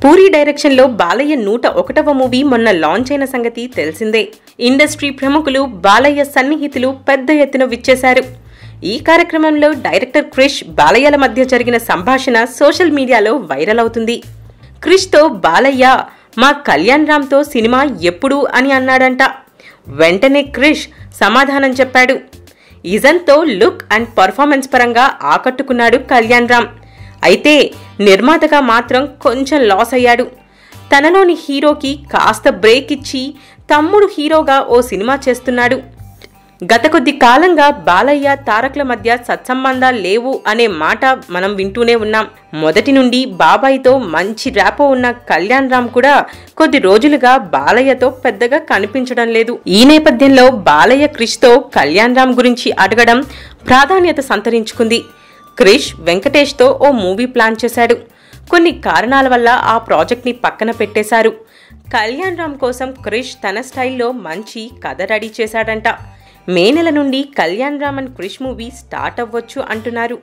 Puri direction లో Balayya 101వ movie మొన్న launch అయిన సంగతి తెలిసిందే. ఇండస్ట్రీ ప్రముఖులు, బాలయ్య సన్నిహితులు పెద్ద ఎత్తున విచ్చేశారు. ఈ కార్యక్రమంలో డైరెక్టర్ క్రిష్, బాలయ్యల మధ్య జరిగిన సంభాషణ సోషల్ మీడియాలో వైరల్ అవుతుంది. క్రిష్ తో బాలయ్య మా కళ్యాణ్ రామ్ తో సినిమా ఎప్పుడు అని అన్నాడంట. వెంటనే క్రిష్ సమాధానం చెప్పాడు. ఇజన్తో లుక్ అండ్ పర్ఫార్మెన్స్ పరంగా ఆకట్టుకున్నాడు కళ్యాణ్ రామ్. అయితే నిర్మాతగా మాత్రం కొంచెం లాస్ అయ్యాడు. తనలోని హీరోకి కాస్త బ్రేక్ ఇచ్చి తమ్ముడు హీరోగా ఓ సినిమా చేస్తున్నాడు. గత కొద్ది కాలంగా బాలయ్య, తారక్ల మధ్య సత్సంబంధాలు లేవు అనే మాట మనం వింటూనే ఉన్నాం. మొదటి నుండి బాబాయ్తో మంచి ర్యాపో ఉన్న కళ్యాణ్ రామ్ కూడా కొద్ది రోజులుగా బాలయ్యతో పెద్దగా కనిపించడం లేదు. ఈ నేపథ్యంలో బాలయ్య క్రిష్తో కళ్యాణ్ రామ్ గురించి అడగడం ప్రాధాన్యత సంతరించుకుంది. క్రిష్ వెంకటేష్తో ఓ మూవీ ప్లాన్ చేశాడు. కొన్ని కారణాల వల్ల ఆ ప్రాజెక్ట్ని పక్కన పెట్టేశారు. కళ్యాణ్ రామ్ కోసం క్రిష్ తన స్టైల్లో మంచి కథ రెడీ చేశాడంట. మే నెల నుండి Kalyan Ram and Krish movie start అవ్వచ్చు అంటున్నారు.